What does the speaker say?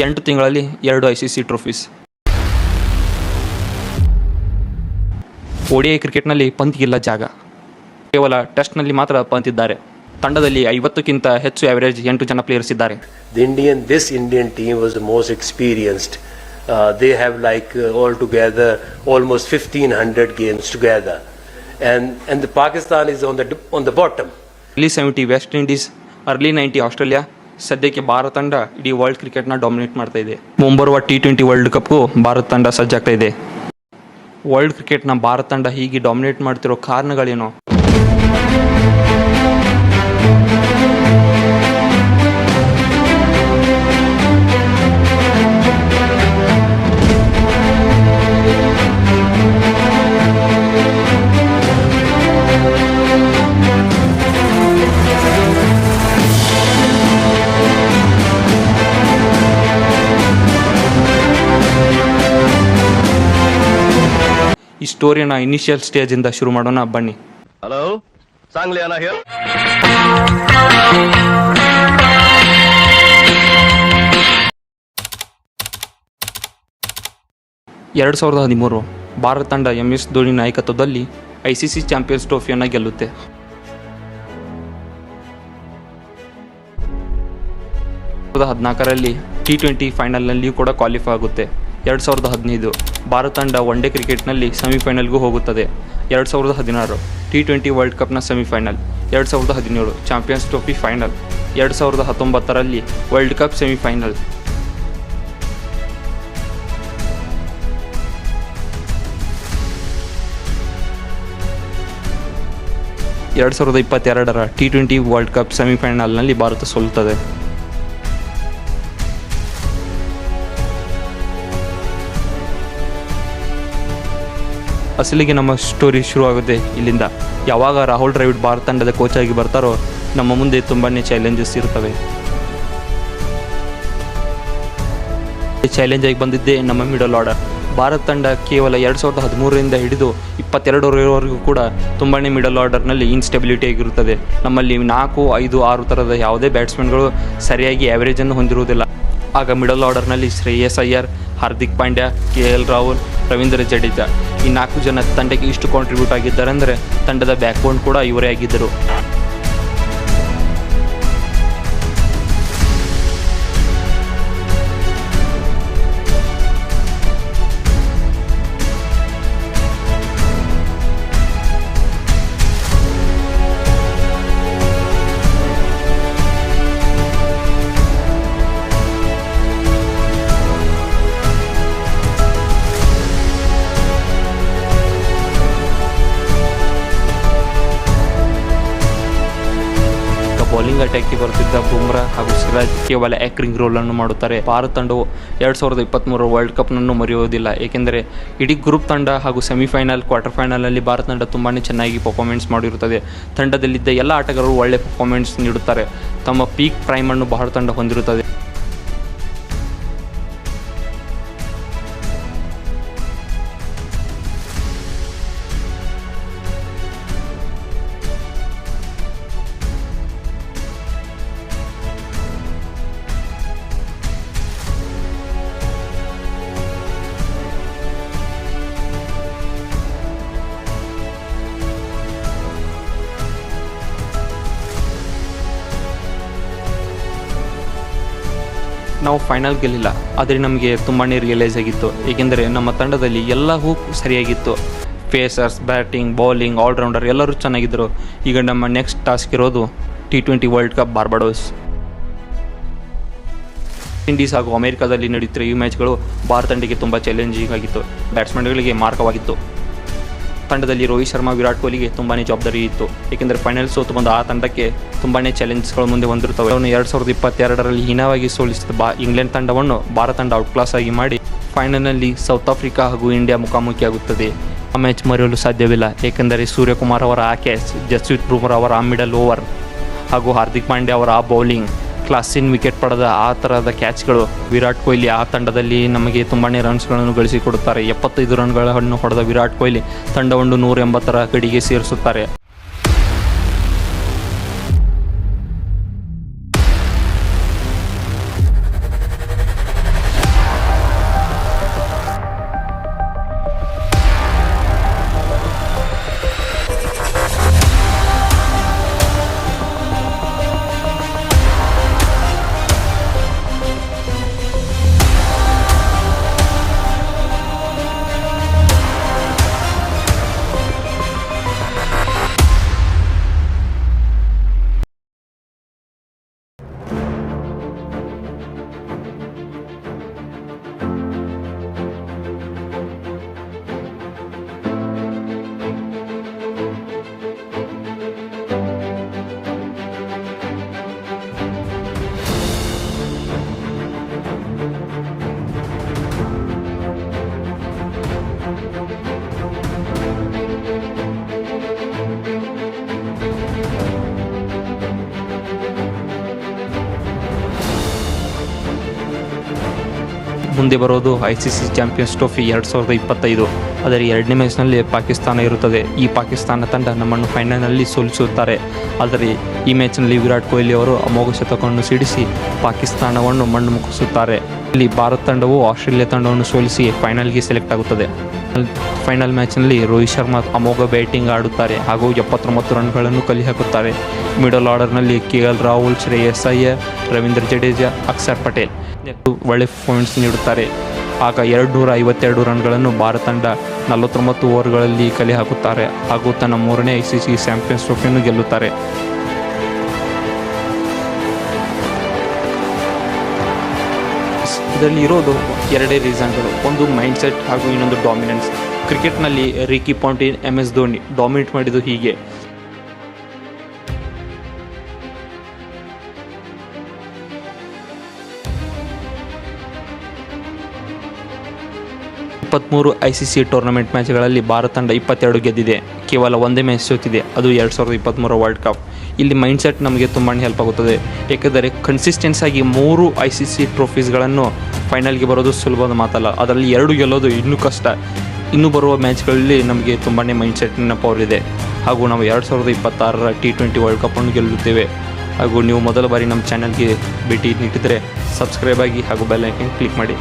8 ತಿಂಗಳಲ್ಲಿ 2 ICC trophies. ODI ಕ್ರಿಕೆಟ್ನಲ್ಲಿ ಪಂತ್ಗಿಲ್ಲ ಜಾಗ, ಕೇವಲ ಟೆಸ್ಟ್ನಲ್ಲಿ ಮಾತ್ರ ಪಂತಿದ್ದಾರೆ. ತಂಡದಲ್ಲಿ 50ಕ್ಕಿಂತ ಹೆಚ್ಚು ಆವರೇಜ್ 8 ಜನ ಪ್ಲೇಯರ್ಸ್ ಇದ್ದಾರೆ. This Indian team was the most experienced. They have all together almost 1500 games together, and the Pakistan is on the bottom. Early 70 West Indies, early 90 Australia. ಸದ್ಯಕ್ಕೆ ಭಾರತ ತಂಡ ಇಡೀ ವರ್ಲ್ಡ್ ಕ್ರಿಕೆಟ್ನ ಡಾಮಿನೇಟ್ ಮಾಡ್ತಾ ಇದೆ. ಮುಂಬರುವ T20 ವರ್ಲ್ಡ್ ಕಪ್ಗೂ ಭಾರತ ತಂಡ ಸಜ್ಜಾಗ್ತಾ ಇದೆ. ವರ್ಲ್ಡ್ ಕ್ರಿಕೆಟ್ನ ಭಾರತ ತಂಡ ಹೀಗೆ ಡಾಮಿನೇಟ್ ಮಾಡ್ತಿರೋ ಕಾರಣಗಳೇನು? ಈ ಸ್ಟೋರಿನ ಇನಿಷಿಯಲ್ ಸ್ಟೇಜಿಂದ ಶುರು ಮಾಡೋಣ ಬನ್ನಿ. Hello, Sangliana here. ಎರಡು 2013 ಭಾರತ ತಂಡ MS ಧೋನಿ ನಾಯಕತ್ವದಲ್ಲಿ ICC ಚಾಂಪಿಯನ್ಸ್ ಟ್ರೋಫಿಯನ್ನು ಗೆಲ್ಲುತ್ತೆ. 2014ರಲ್ಲಿ T20 ಫೈನಲ್ನಲ್ಲಿಯೂ ಕೂಡ ಕ್ವಾಲಿಫೈ ಆಗುತ್ತೆ. 2015 ಭಾರತ ತಂಡ ಒನ್ ಡೇ ಕ್ರಿಕೆಟ್ನಲ್ಲಿ ಸೆಮಿಫೈನಲ್ಗೂ ಹೋಗುತ್ತದೆ. 2016 T20 ವರ್ಲ್ಡ್ ಕಪ್ನ ಸೆಮಿಫೈನಲ್, 2017 ಚಾಂಪಿಯನ್ಸ್ ಟ್ರೋಫಿ ಫೈನಲ್, 2019ರಲ್ಲಿ ವರ್ಲ್ಡ್ ಕಪ್ ಸೆಮಿಫೈನಲ್. ಎರಡು 2022ರ T20 ವರ್ಲ್ಡ್ ಕಪ್ ಸೆಮಿಫೈನಲ್ನಲ್ಲಿ ಭಾರತ ಸೋಲುತ್ತದೆ. ಅಸಲಿಗೆ ನಮ್ಮ ಸ್ಟೋರಿ ಶುರುವಾಗುತ್ತೆ ಇಲ್ಲಿಂದ. ಯಾವಾಗ ರಾಹುಲ್ ದ್ರಾವಿಡ್ ಭಾರತ ತಂಡದ ಕೋಚ್ ಆಗಿ ಬರ್ತಾರೋ ನಮ್ಮ ಮುಂದೆ ತುಂಬಾ ಚಾಲೆಂಜಸ್ ಇರ್ತವೆ. ಚಾಲೆಂಜ್ ಆಗಿ ಬಂದಿದ್ದೇ ನಮ್ಮ ಮಿಡಲ್ ಆರ್ಡರ್. ಭಾರತ ತಂಡ ಕೇವಲ 2013ರಿಂದ ಹಿಡಿದು 2022ರವರೆಗೂ ಕೂಡ ತುಂಬಾ ಮಿಡಲ್ ಆರ್ಡರ್ನಲ್ಲಿ ಇನ್ಸ್ಟೆಬಿಲಿಟಿ ಆಗಿರುತ್ತದೆ. ನಮ್ಮಲ್ಲಿ 4, 5, 6 ಥರದ ಯಾವುದೇ ಬ್ಯಾಟ್ಸ್ಮನ್ಗಳು ಸರಿಯಾಗಿ ಆ್ಯಾವ್ರೇಜನ್ನು ಹೊಂದಿರುವುದಿಲ್ಲ. ಆಗ ಮಿಡಲ್ ಆರ್ಡರ್ನಲ್ಲಿ ಶ್ರೇಯಸ್ ಅಯ್ಯರ್, ಹಾರ್ದಿಕ್ ಪಾಂಡ್ಯ, KL ರಾಹುಲ್, ರವೀಂದ್ರ ಜಡೇಜಾ ಈ 4 ಜನ ತಂಡಕ್ಕೆ ಇಷ್ಟು ಕಾಂಟ್ರಿಬ್ಯೂಟ್ ಆಗಿದ್ದಾರೆ ಅಂದರೆ ತಂಡದ ಬ್ಯಾಕ್ಬೋನ್ ಕೂಡ ಇವರೇ ಆಗಿದ್ದರು. ಬೌಲಿಂಗ್ ಅಟ್ಯಾಕ್ಗೆ ಬರುತ್ತಿದ್ದ ಬುಮ್ರಾ ಹಾಗೂ ಸಿರಾಜ್ ಕೇವಲ ಆ್ಯಕ್ರಿಂಗ್ ರೋಲನ್ನು ಮಾಡುತ್ತಾರೆ. ಭಾರತ ತಂಡವು 2023 ವರ್ಲ್ಡ್ ಕಪ್ನನ್ನು ಮರೆಯುವುದಿಲ್ಲ, ಏಕೆಂದರೆ ಇಡೀ ಗ್ರೂಪ್ ತಂಡ ಹಾಗೂ ಸೆಮಿಫೈನಲ್, ಕ್ವಾರ್ಟರ್ ಫೈನಲ್ನಲ್ಲಿ ಭಾರತ ತಂಡ ತುಂಬಾ ಚೆನ್ನಾಗಿ ಪರ್ಫಾರ್ಮೆನ್ಸ್ ಮಾಡಿರುತ್ತದೆ. ತಂಡದಲ್ಲಿದ್ದ ಎಲ್ಲ ಆಟಗಾರರು ಒಳ್ಳೆ ಪರ್ಫಾರ್ಮೆನ್ಸ್ ನೀಡುತ್ತಾರೆ. ತಮ್ಮ ಪೀಕ್ ಪ್ರೈಮನ್ನು ಭಾರತ ತಂಡ ಹೊಂದಿರುತ್ತದೆ. ನಾವು ಫೈನಲ್ ಗೆಲ್ಲಿಲ್ಲ, ಆದರೆ ನಮಗೆ ತುಂಬಾ ರಿಯಲೈಸ್ ಆಗಿತ್ತು, ಏಕೆಂದರೆ ನಮ್ಮ ತಂಡದಲ್ಲಿ ಎಲ್ಲವೂ ಸರಿಯಾಗಿತ್ತು. ಫೇಸರ್ಸ್, ಬ್ಯಾಟಿಂಗ್, ಬೌಲಿಂಗ್, ಆಲ್ರೌಂಡರ್ ಎಲ್ಲರೂ ಚೆನ್ನಾಗಿದ್ದರು. ಈಗ ನಮ್ಮ ನೆಕ್ಸ್ಟ್ ಟಾಸ್ಕ್ ಇರೋದು T20 world cup Barbados. Indies ಹಾಗೂ ಅಮೆರಿಕಾದಲ್ಲಿ ನಡೆಯುತ್ತಿರುವ ಈ ಮ್ಯಾಚ್ಗಳು ಭಾರತ ತಂಡಕ್ಕೆ ತುಂಬ ಚಾಲೆಂಜಿಂಗ್ ಆಗಿತ್ತು, ಬ್ಯಾಟ್ಸ್ಮನ್ಗಳಿಗೆ ಮಾರ್ಕವಾಗಿತ್ತು. ತಂಡದಲ್ಲಿ ರೋಹಿತ್ ಶರ್ಮಾ, ವಿರಾಟ್ ಕೊಹ್ಲಿಗೆ ತುಂಬಾ ಜವಾಬ್ದಾರಿ ಇತ್ತು, ಏಕೆಂದರೆ ಫೈನಲ್ ಸೋತು ಬಂದ ಆ ತಂಡಕ್ಕೆ ತುಂಬಾ ಚಾಲೆಂಜ್ಗಳು ಮುಂದೆ ಹೊಂದಿರುತ್ತವೆ. ಅವನು 2022ರಲ್ಲಿ ಹೀನವಾಗಿ ಸೋಲಿಸಿದ ಇಂಗ್ಲೆಂಡ್ ತಂಡವನ್ನು ಭಾರತ ತಂಡ ಔಟ್ ಕ್ಲಾಸ್ ಆಗಿ ಮಾಡಿ ಫೈನಲ್ನಲ್ಲಿ ಸೌತ್ ಆಫ್ರಿಕಾ ಹಾಗೂ ಇಂಡಿಯಾ ಮುಖಾಮುಖಿಯಾಗುತ್ತದೆ. ಆ ಮ್ಯಾಚ್ ಮರೆಯಲು ಸಾಧ್ಯವಿಲ್ಲ, ಏಕೆಂದರೆ ಸೂರ್ಯಕುಮಾರ್ ಅವರ ಆ ಕ್ಯಾಚ್, ಜಸ್ಪ್ರೀತ್ ಬುಮ್ರಾ ಅವರ ಆ ಮಿಡಲ್ ಓವರ್ ಹಾಗೂ ಹಾರ್ದಿಕ್ ಪಾಂಡ್ಯ ಅವರ ಆ ಬೌಲಿಂಗ್, ಕ್ಲಾಸಿನ್ ವಿಕೆಟ್ ಪಡೆದ ಆ ಥರದ ಕ್ಯಾಚ್ಗಳು, ವಿರಾಟ್ ಕೊಹ್ಲಿ ಆ ತಂಡದಲ್ಲಿ ನಮಗೆ ತುಂಬಾ ರನ್ಸ್ಗಳನ್ನು ಗಳಿಸಿಕೊಡುತ್ತಾರೆ. 75 ರನ್ಗಳನ್ನು ಹೊಡೆದ ವಿರಾಟ್ ಕೊಹ್ಲಿ ತಂಡವನ್ನು 180ರ ಗಡಿಗೆ ಸೇರಿಸುತ್ತಾರೆ. ಮುಂದೆ ಬರೋದು ICC ಚಾಂಪಿಯನ್ಸ್ ಟ್ರೋಫಿ 2025. ಅದರ ಎರಡನೇ ಮ್ಯಾಚ್ನಲ್ಲಿ ಪಾಕಿಸ್ತಾನ ಇರುತ್ತದೆ. ಈ ಪಾಕಿಸ್ತಾನ ತಂಡ ನಮ್ಮನ್ನು ಫೈನಲ್ನಲ್ಲಿ ಸೋಲಿಸುತ್ತಾರೆ. ಆದರೆ ಈ ಮ್ಯಾಚ್ನಲ್ಲಿ ವಿರಾಟ್ ಕೊಹ್ಲಿ ಅವರು ಅಮೋಘ ಶತಕವನ್ನು ಸಿಡಿಸಿ ಪಾಕಿಸ್ತಾನವನ್ನು ಮಣ್ಣು ಮುಗಿಸುತ್ತಾರೆ. ಇಲ್ಲಿ ಭಾರತ ತಂಡವು ಆಸ್ಟ್ರೇಲಿಯಾ ತಂಡವನ್ನು ಸೋಲಿಸಿ ಫೈನಲ್ಗೆ ಸೆಲೆಕ್ಟ್ ಆಗುತ್ತದೆ. ಫೈನಲ್ ಮ್ಯಾಚ್ನಲ್ಲಿ ರೋಹಿತ್ ಶರ್ಮಾ ಅಮೋಘ ಬ್ಯಾಟಿಂಗ್ ಆಡುತ್ತಾರೆ ಹಾಗೂ 79 ರನ್ಗಳನ್ನು ಕಲೆ ಹಾಕುತ್ತಾರೆ. ಮಿಡಲ್ ಆರ್ಡರ್ನಲ್ಲಿ KL ರಾಹುಲ್, ಶ್ರೇಯಸ್ ಅಯ್ಯರ್, ರವೀಂದ್ರ ಜಡೇಜಾ, ಅಕ್ಷರ್ ಪಟೇಲ್ ಒಳ್ಳೆ ಪಾಯಿಂಟ್ಸ್ ನೀಡುತ್ತಾರೆ. ಆಗ 252 ರನ್ಗಳನ್ನು ಭಾರತ ತಂಡ 49 ಓವರ್ಗಳಲ್ಲಿ ಕಲೆ ಹಾಕುತ್ತಾರೆ ಹಾಗೂ ತನ್ನ 3ನೇ ICC ಚಾಂಪಿಯನ್ಸ್ ಟ್ರೋಫಿಯನ್ನು ಗೆಲ್ಲುತ್ತಾರೆ. ಇದರಲ್ಲಿ ಇರೋದು ಎರಡೇ ರೀಸನ್ಗಳು, ಒಂದು ಮೈಂಡ್ ಸೆಟ್ ಹಾಗೂ ಇನ್ನೊಂದು ಡಾಮಿನೆನ್ಸ್. ಕ್ರಿಕೆಟ್ನಲ್ಲಿ Ricky Ponting, MS Dhoni dominate ಮಾಡಿದ್ದು ಹೀಗೆ. ಇಪ್ಪತ್ತ್ಮೂರು ICC ಟೂರ್ನಮೆಂಟ್ ಮ್ಯಾಚ್ಗಳಲ್ಲಿ ಭಾರತ ತಂಡ 22 ಗೆದ್ದಿದೆ. ಕೇವಲ ಒಂದೇ ಮ್ಯಾಚ್ ಸೋತಿದೆ, ಅದು 2023 ವರ್ಲ್ಡ್ ಕಪ್. ಇಲ್ಲಿ ಮೈಂಡ್ ಸೆಟ್ ನಮಗೆ ತುಂಬಾ ಹೆಲ್ಪ್ ಆಗುತ್ತದೆ. ಏಕೆಂದರೆ ಕನ್ಸಿಸ್ಟೆನ್ಸ್ ಆಗಿ 3 ICC ಟ್ರೋಫೀಸ್ಗಳನ್ನು ಫೈನಲ್ಗೆ ಬರೋದು ಸುಲಭದ ಮಾತಲ್ಲ. ಅದರಲ್ಲಿ 2 ಗೆಲ್ಲೋದು ಇನ್ನೂ ಕಷ್ಟ. ಇನ್ನು ಬರುವ ಮ್ಯಾಚ್ಗಳಲ್ಲಿ ನಮಗೆ ತುಂಬಾ ಮೈಂಡ್ ಸೆಟ್ನ ಪವರ್ ಇದೆ ಹಾಗೂ ನಾವು 2026 T20 ವರ್ಲ್ಡ್ ಕಪ್ಪನ್ನು ಗೆಲ್ಲುತ್ತೇವೆ. ಹಾಗೂ ನೀವು ಮೊದಲ ಬಾರಿ ನಮ್ಮ ಚಾನಲ್ಗೆ ಭೇಟಿ ನೀಡಿದರೆ ಸಬ್ಸ್ಕ್ರೈಬ್ ಆಗಿ ಹಾಗೂ ಬೆಲ್ ಐಕನ್ ಕ್ಲಿಕ್ ಮಾಡಿ.